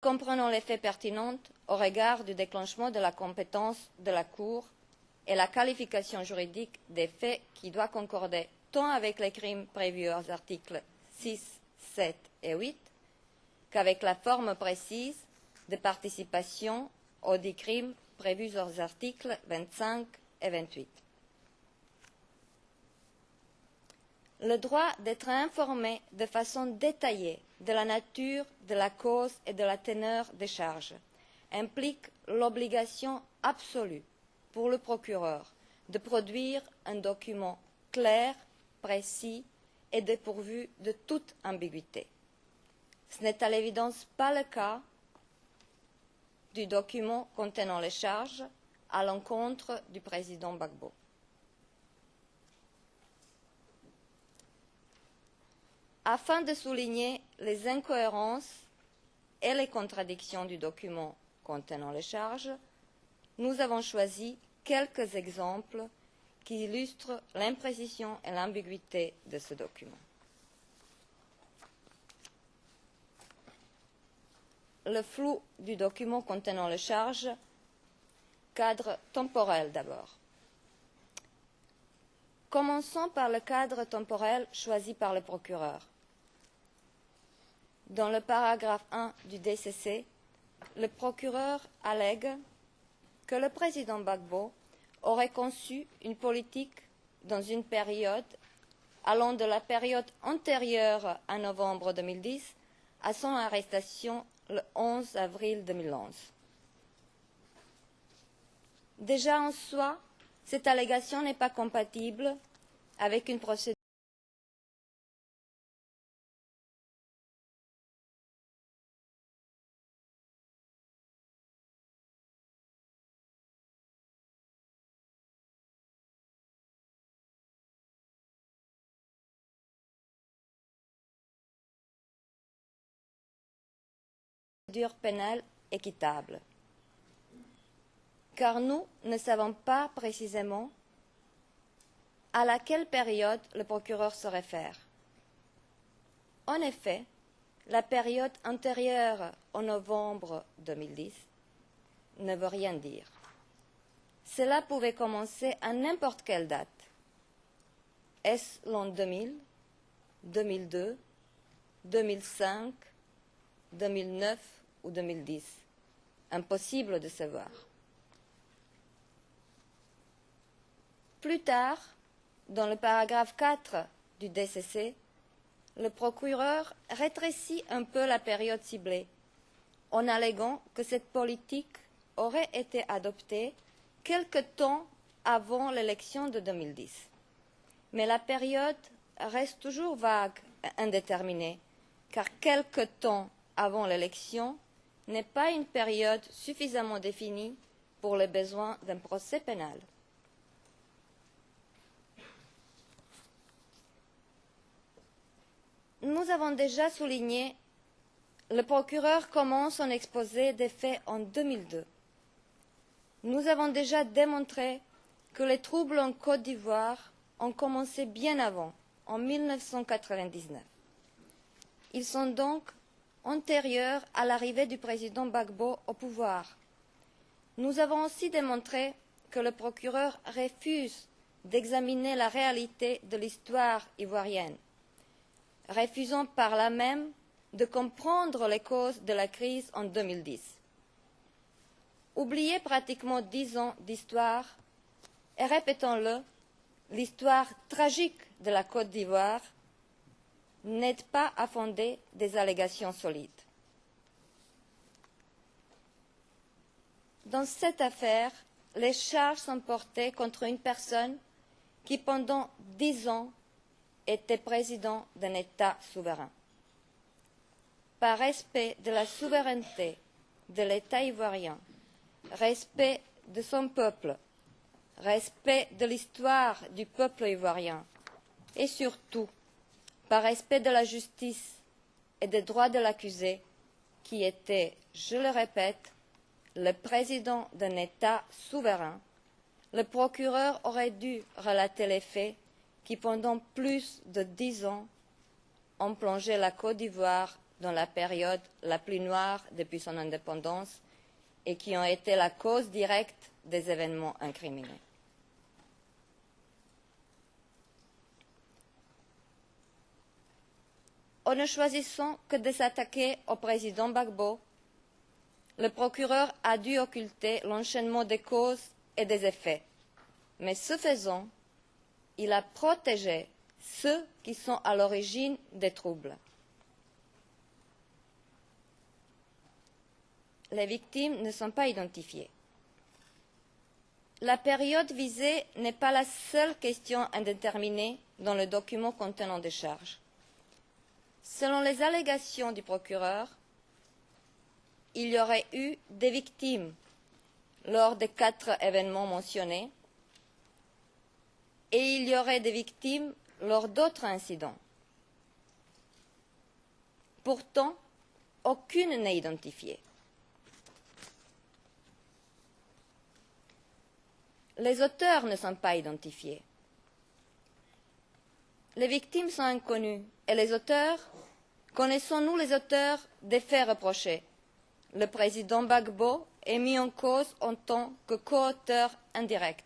Comprenons les faits pertinents au regard du déclenchement de la compétence de la Cour et la qualification juridique des faits qui doit concorder tant avec les crimes prévus aux articles 6, 7 et 8 qu'avec la forme précise de participation aux dits crimes prévus aux articles 25 et 28. Le droit d'être informé de façon détaillée de la nature, de la cause et de la teneur des charges implique l'obligation absolue pour le procureur de produire un document clair, précis et dépourvu de toute ambiguïté. Ce n'est à l'évidence pas le cas du document contenant les charges à l'encontre du président Gbagbo. Afin de souligner les incohérences et les contradictions du document contenant les charges, nous avons choisi quelques exemples qui illustrent l'imprécision et l'ambiguïté de ce document. Le flou du document contenant les charges, cadre temporel d'abord. Commençons par le cadre temporel choisi par le procureur. Dans le paragraphe 1 du DCC, le procureur allègue que le président Gbagbo aurait conçu une politique dans une période allant de la période antérieure à novembre 2010 à son arrestation le 11 avril 2011. Déjà en soi, cette allégation n'est pas compatible avec une procédure pénale équitable. Car nous ne savons pas précisément à laquelle période le procureur se réfère. En effet, la période antérieure au novembre 2010 ne veut rien dire. Cela pouvait commencer à n'importe quelle date. Est-ce l'an 2000, 2002, 2005, 2009 ou 2010? Impossible de savoir. Plus tard, dans le paragraphe 4 du DCC, le procureur rétrécit un peu la période ciblée en alléguant que cette politique aurait été adoptée quelque temps avant l'élection de 2010. Mais la période reste toujours vague et indéterminée, car quelque temps avant l'élection n'est pas une période suffisamment définie pour les besoins d'un procès pénal. Nous avons déjà souligné, le procureur commence son exposé des faits en 2002. Nous avons déjà démontré que les troubles en Côte d'Ivoire ont commencé bien avant, en 1999. Ils sont donc antérieurs à l'arrivée du président Gbagbo au pouvoir. Nous avons aussi démontré que le procureur refuse d'examiner la réalité de l'histoire ivoirienne, refusant par là même de comprendre les causes de la crise en 2010. Oubliez pratiquement 10 ans d'histoire et répétons-le, l'histoire tragique de la Côte d'Ivoire n'aide pas à fonder des allégations solides. Dans cette affaire, les charges sont portées contre une personne qui, pendant 10 ans, était président d'un État souverain. Par respect de la souveraineté de l'État ivoirien, respect de son peuple, respect de l'histoire du peuple ivoirien et surtout par respect de la justice et des droits de l'accusé qui était, je le répète, le président d'un État souverain, le procureur aurait dû relater les faits qui, pendant plus de 10 ans, ont plongé la Côte d'Ivoire dans la période la plus noire depuis son indépendance et qui ont été la cause directe des événements incriminés. En ne choisissant que de s'attaquer au président Gbagbo, le procureur a dû occulter l'enchaînement des causes et des effets. Mais ce faisant, il a protégé ceux qui sont à l'origine des troubles. Les victimes ne sont pas identifiées. La période visée n'est pas la seule question indéterminée dans le document contenant des charges. Selon les allégations du procureur, il y aurait eu des victimes lors des 4 événements mentionnés et il y aurait des victimes lors d'autres incidents. Pourtant, aucune n'est identifiée. Les auteurs ne sont pas identifiés. Les victimes sont inconnues et les auteurs, connaissons-nous les auteurs des faits reprochés? Le président Gbagbo est mis en cause en tant que coauteur indirect.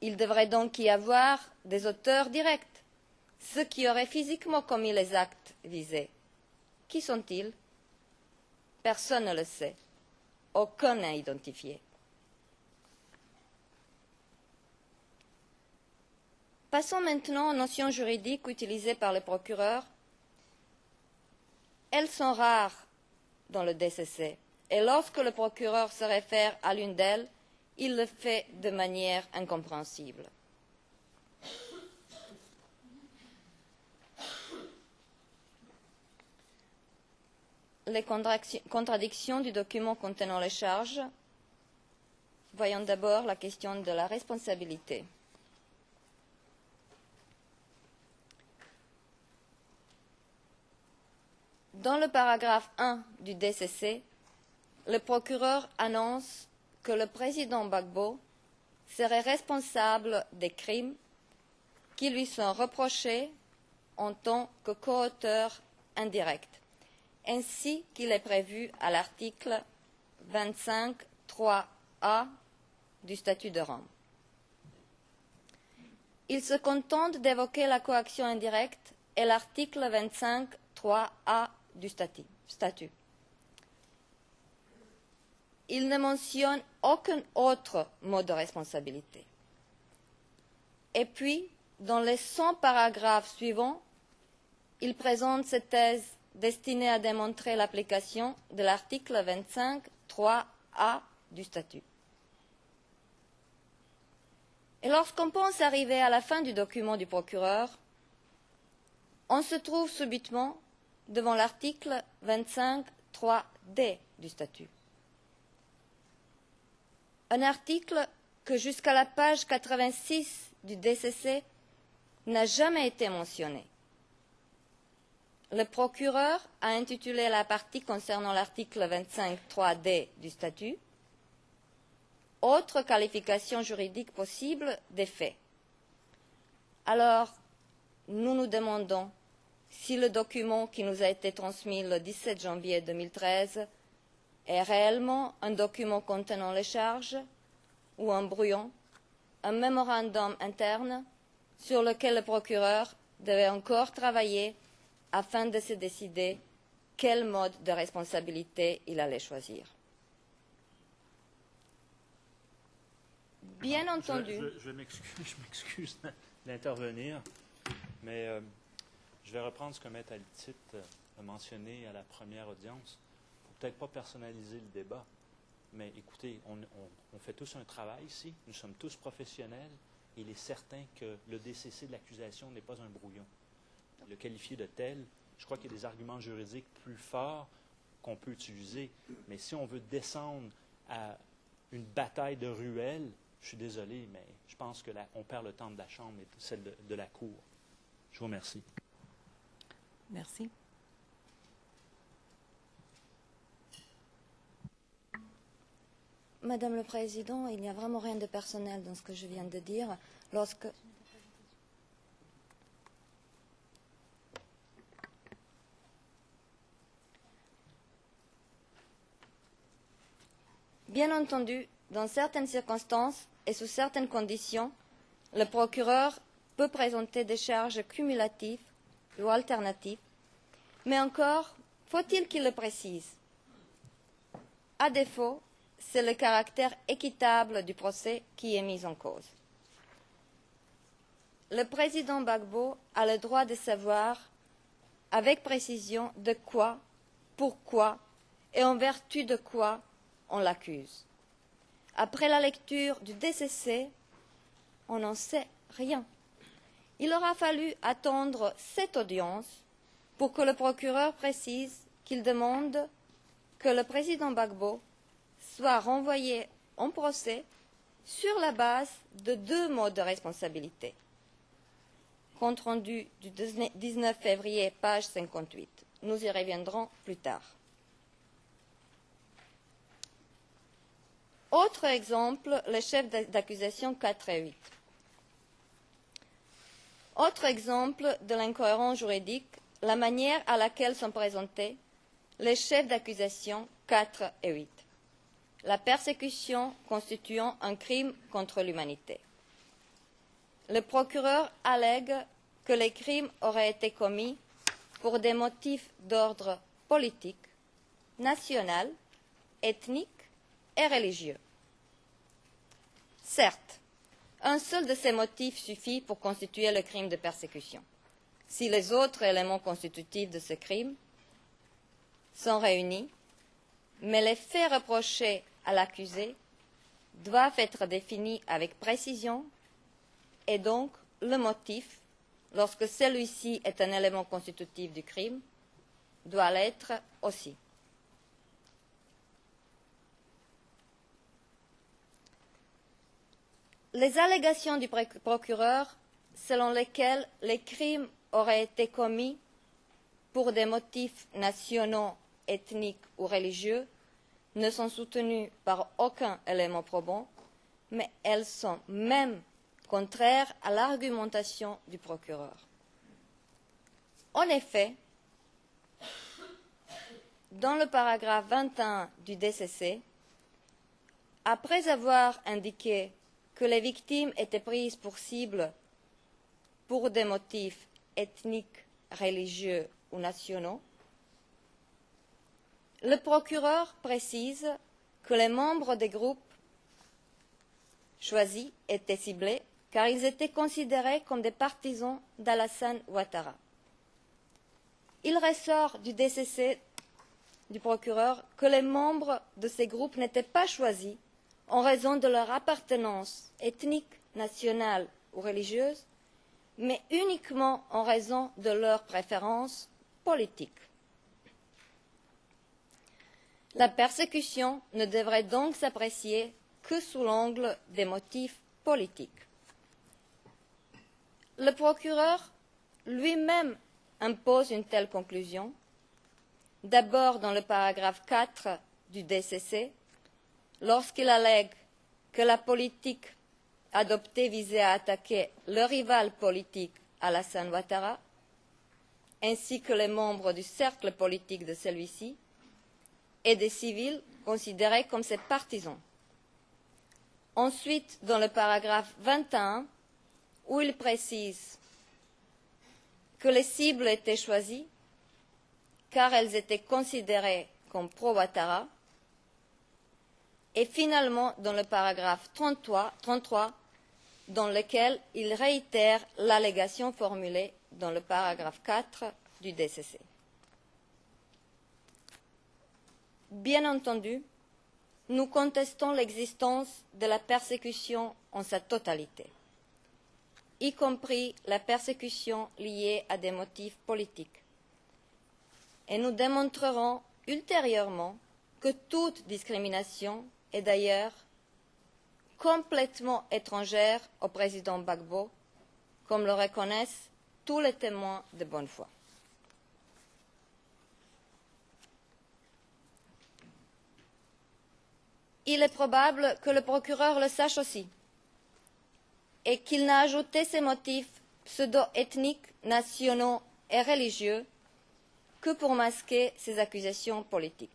Il devrait donc y avoir des auteurs directs, ceux qui auraient physiquement commis les actes visés. Qui sont-ils? Personne ne le sait. Aucun n'est identifié. Passons maintenant aux notions juridiques utilisées par le procureur. Elles sont rares dans le DCC et lorsque le procureur se réfère à l'une d'elles, il le fait de manière incompréhensible. Les contradictions du document contenant les charges. Voyons d'abord la question de la responsabilité. Dans le paragraphe 1 du DCC, le procureur annonce que le président Gbagbo serait responsable des crimes qui lui sont reprochés en tant que coauteur indirect, ainsi qu'il est prévu à l'article 25.3a du statut de Rome. Il se contente d'évoquer la coaction indirecte et l'article 25.3a du statut. Il ne mentionne aucun autre mode de responsabilité. Et puis, dans les 100 paragraphes suivants, il présente ses thèses destinées à démontrer l'application de l'article 25.3a du statut. Et lorsqu'on pense arriver à la fin du document du procureur, on se trouve subitement devant l'article 25.3d du statut. Un article que jusqu'à la page 86 du DCC n'a jamais été mentionné. Le procureur a intitulé la partie concernant l'article 25.3d du statut « Autre qualification juridique possible des faits ». Alors, nous nous demandons si le document qui nous a été transmis le 17 janvier 2013 est réellement un document contenant les charges ou un brouillon, un mémorandum interne sur lequel le procureur devait encore travailler afin de se décider quel mode de responsabilité il allait choisir. Bien entendu. Je m'excuse d'intervenir, mais je vais reprendre ce que Maître Altit a mentionné à la première audience. Il ne faut peut-être pas personnaliser le débat, mais écoutez, on fait tous un travail ici, nous sommes tous professionnels, et il est certain que le DCC de l'accusation n'est pas un brouillon. Le qualifier de tel, je crois qu'il y a des arguments juridiques plus forts qu'on peut utiliser, mais si on veut descendre à une bataille de ruelles, je suis désolé, mais je pense qu'on perd le temps de la Chambre et celle de la Cour. Je vous remercie. Merci. Madame le Président, il n'y a vraiment rien de personnel dans ce que je viens de dire. Lorsque Bien entendu, dans certaines circonstances et sous certaines conditions, le procureur peut présenter des charges cumulatives ou alternatives, mais encore faut-il qu'il le précise. À défaut, c'est le caractère équitable du procès qui est mis en cause. Le président Gbagbo a le droit de savoir avec précision de quoi, pourquoi et en vertu de quoi on l'accuse. Après la lecture du DCC, on n'en sait rien. Il aura fallu attendre cette audience pour que le procureur précise qu'il demande que le président Gbagbo soit renvoyé en procès sur la base de 2 modes de responsabilité. Compte rendu du 19 février, page 58. Nous y reviendrons plus tard. Autre exemple, les chefs d'accusation 4 et 8. Autre exemple de l'incohérence juridique, la manière à laquelle sont présentés les chefs d'accusation 4 et 8. La persécution constituant un crime contre l'humanité. Le procureur allègue que les crimes auraient été commis pour des motifs d'ordre politique, national, ethnique et religieux. Certes, un seul de ces motifs suffit pour constituer le crime de persécution. Si les autres éléments constitutifs de ce crime sont réunis, mais les faits reprochés à l'accusé doivent être définis avec précision et donc le motif, lorsque celui-ci est un élément constitutif du crime, doit l'être aussi. Les allégations du procureur selon lesquelles les crimes auraient été commis pour des motifs nationaux, ethniques ou religieux ne sont soutenues par aucun élément probant, mais elles sont même contraires à l'argumentation du procureur. En effet, dans le paragraphe 21 du DCC, après avoir indiqué que les victimes étaient prises pour cible pour des motifs ethniques, religieux ou nationaux, le procureur précise que les membres des groupes choisis étaient ciblés car ils étaient considérés comme des partisans d'Alassane Ouattara. Il ressort du DCC du procureur que les membres de ces groupes n'étaient pas choisis en raison de leur appartenance ethnique, nationale ou religieuse, mais uniquement en raison de leurs préférences politiques. La persécution ne devrait donc s'apprécier que sous l'angle des motifs politiques. Le procureur lui-même impose une telle conclusion, d'abord dans le paragraphe 4 du DCC, lorsqu'il allègue que la politique adoptée visait à attaquer le rival politique Alassane Ouattara, ainsi que les membres du cercle politique de celui-ci, et des civils considérés comme ses partisans. Ensuite, dans le paragraphe 21, où il précise que les cibles étaient choisies car elles étaient considérées comme pro-Ouattara, et finalement dans le paragraphe 33, dans lequel il réitère l'allégation formulée dans le paragraphe 4 du DCC. Bien entendu, nous contestons l'existence de la persécution en sa totalité, y compris la persécution liée à des motifs politiques. Et nous démontrerons ultérieurement que toute discrimination est d'ailleurs complètement étrangère au président Gbagbo, comme le reconnaissent tous les témoins de bonne foi. Il est probable que le procureur le sache aussi et qu'il n'a ajouté ces motifs pseudo-ethniques, nationaux et religieux que pour masquer ses accusations politiques.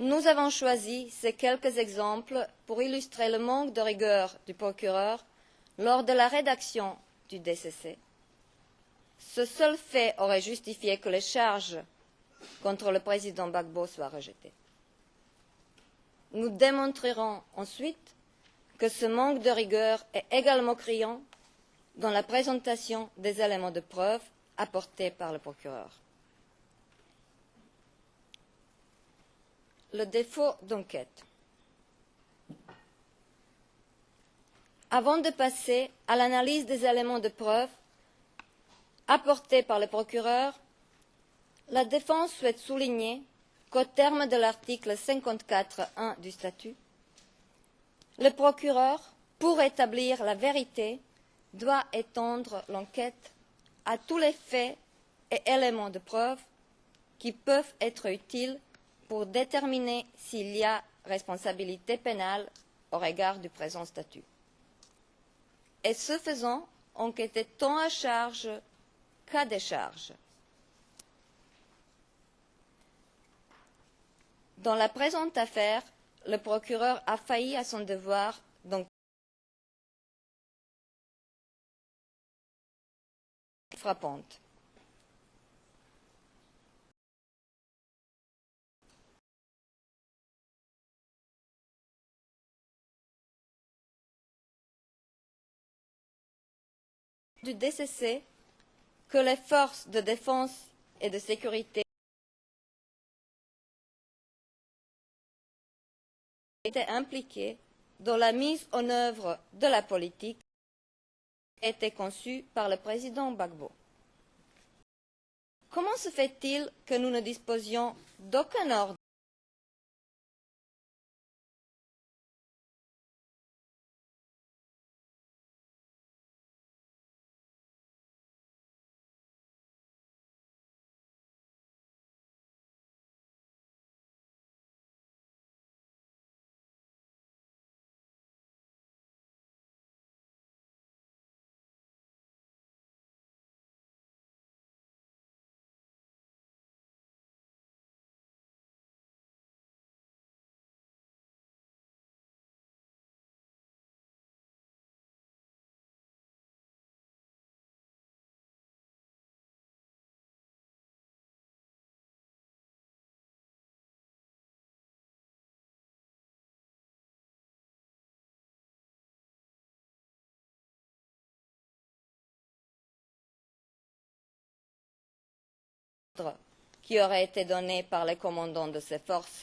Nous avons choisi ces quelques exemples pour illustrer le manque de rigueur du procureur lors de la rédaction du DCC. Ce seul fait aurait justifié que les charges contre le président Gbagbo soient rejetées. Nous démontrerons ensuite que ce manque de rigueur est également criant dans la présentation des éléments de preuve apportés par le procureur. Le défaut d'enquête. Avant de passer à l'analyse des éléments de preuve apportés par le procureur, la défense souhaite souligner qu'au terme de l'article 54.1 du statut, le procureur, pour établir la vérité, doit étendre l'enquête à tous les faits et éléments de preuve qui peuvent être utiles pour déterminer s'il y a responsabilité pénale au regard du présent statut. Et ce faisant, enquêter tant à charge qu'à décharge. Dans la présente affaire, le procureur a failli à son devoir d'enquête frappante. Du DCC que les forces de défense et de sécurité étaient impliquées dans la mise en œuvre de la politique qui a été conçue par le président Gbagbo. Comment se fait-il que nous ne disposions d'aucun ordre qui aurait été donné par les commandants de ces forces